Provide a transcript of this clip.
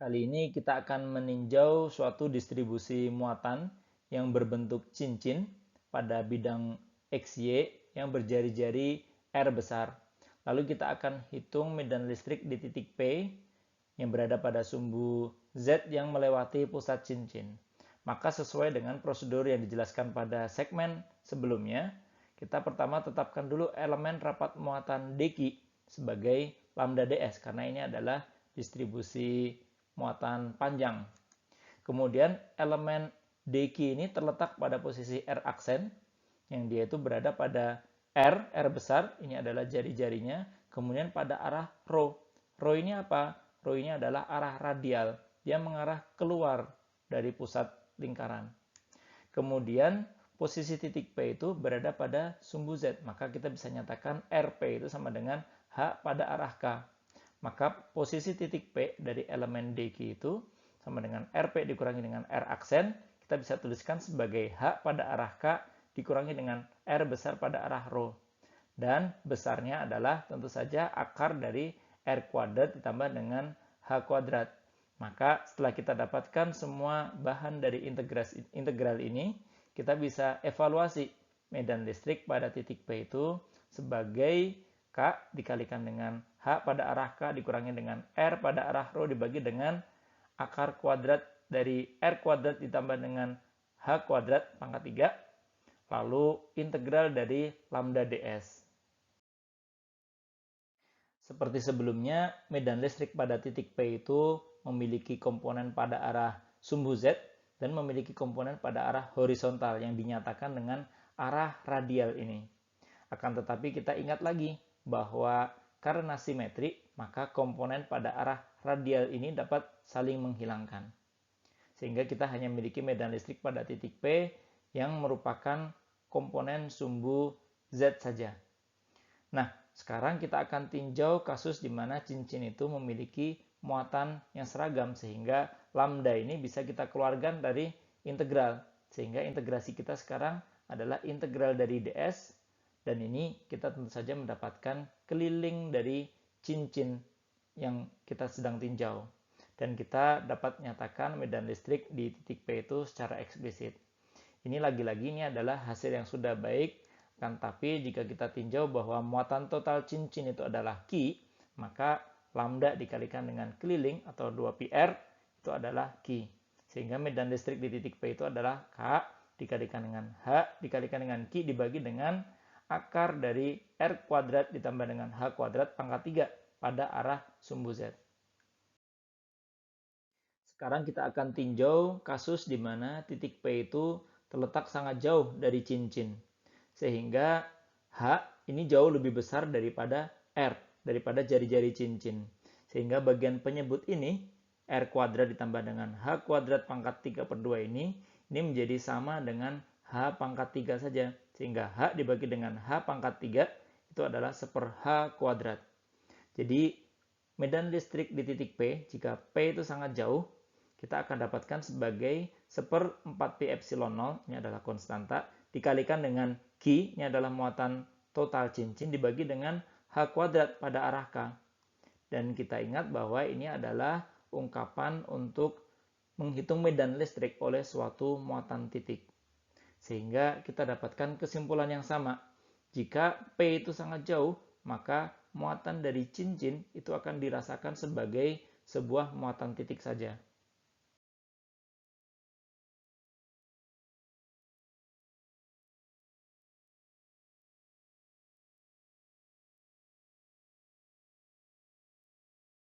Kali ini kita akan meninjau suatu distribusi muatan yang berbentuk cincin pada bidang XY yang berjari-jari R besar. Lalu kita akan hitung medan listrik di titik P yang berada pada sumbu Z yang melewati pusat cincin. Maka sesuai dengan prosedur yang dijelaskan pada segmen sebelumnya, kita pertama tetapkan dulu elemen rapat muatan dq sebagai lambda ds karena ini adalah distribusi muatan panjang. Kemudian elemen dq ini terletak pada posisi R aksen, yang dia itu berada pada R besar, ini adalah jari-jarinya, kemudian pada arah rho. Rho ini apa? Rho ini adalah arah radial, dia mengarah keluar dari pusat lingkaran. Kemudian posisi titik P itu berada pada sumbu Z, maka kita bisa nyatakan RP itu sama dengan H pada arah K. Maka posisi titik P dari elemen dq itu sama dengan RP dikurangi dengan R aksen, kita bisa tuliskan sebagai H pada arah K dikurangi dengan R besar pada arah rho. Dan besarnya adalah tentu saja akar dari R kuadrat ditambah dengan H kuadrat. Maka setelah kita dapatkan semua bahan dari integral ini, kita bisa evaluasi medan listrik pada titik P itu sebagai K dikalikan dengan H pada arah K dikurangi dengan R pada arah rho dibagi dengan akar kuadrat dari R kuadrat ditambah dengan H kuadrat pangkat 3, lalu integral dari lambda ds. Seperti sebelumnya, medan listrik pada titik P itu memiliki komponen pada arah sumbu Z dan memiliki komponen pada arah horizontal yang dinyatakan dengan arah radial ini. Akan tetapi kita ingat lagi bahwa karena simetri, maka komponen pada arah radial ini dapat saling menghilangkan. Sehingga kita hanya memiliki medan listrik pada titik P yang merupakan komponen sumbu Z saja. Nah, sekarang kita akan tinjau kasus di mana cincin itu memiliki muatan yang seragam, sehingga lambda ini bisa kita keluarkan dari integral. Sehingga integrasi kita sekarang adalah integral dari ds, dan ini kita tentu saja mendapatkan keliling dari cincin yang kita sedang tinjau. Dan kita dapat nyatakan medan listrik di titik P itu secara eksplisit. Ini lagi-lagi ini adalah hasil yang sudah baik, kan, tapi jika kita tinjau bahwa muatan total cincin itu adalah Q, maka lambda dikalikan dengan keliling atau 2πr itu adalah Q. Sehingga medan listrik di titik P itu adalah K dikalikan dengan H dikalikan dengan Q dibagi dengan akar dari R kuadrat ditambah dengan H kuadrat pangkat 3 pada arah sumbu Z. Sekarang kita akan tinjau kasus di mana titik P itu terletak sangat jauh dari cincin. Sehingga H ini jauh lebih besar daripada R, daripada jari-jari cincin. Sehingga bagian penyebut ini, R kuadrat ditambah dengan H kuadrat pangkat 3/2 ini menjadi sama dengan H pangkat 3 saja. Sehingga H dibagi dengan H pangkat 3 itu adalah 1/H kuadrat. Jadi medan listrik di titik P, jika P itu sangat jauh, kita akan dapatkan sebagai 1/4π epsilon 0, ini adalah konstanta, dikalikan dengan Q, ini adalah muatan total cincin, dibagi dengan H kuadrat pada arah K. Dan kita ingat bahwa ini adalah ungkapan untuk menghitung medan listrik oleh suatu muatan titik. Sehingga kita dapatkan kesimpulan yang sama. Jika P itu sangat jauh, maka muatan dari cincin itu akan dirasakan sebagai sebuah muatan titik saja.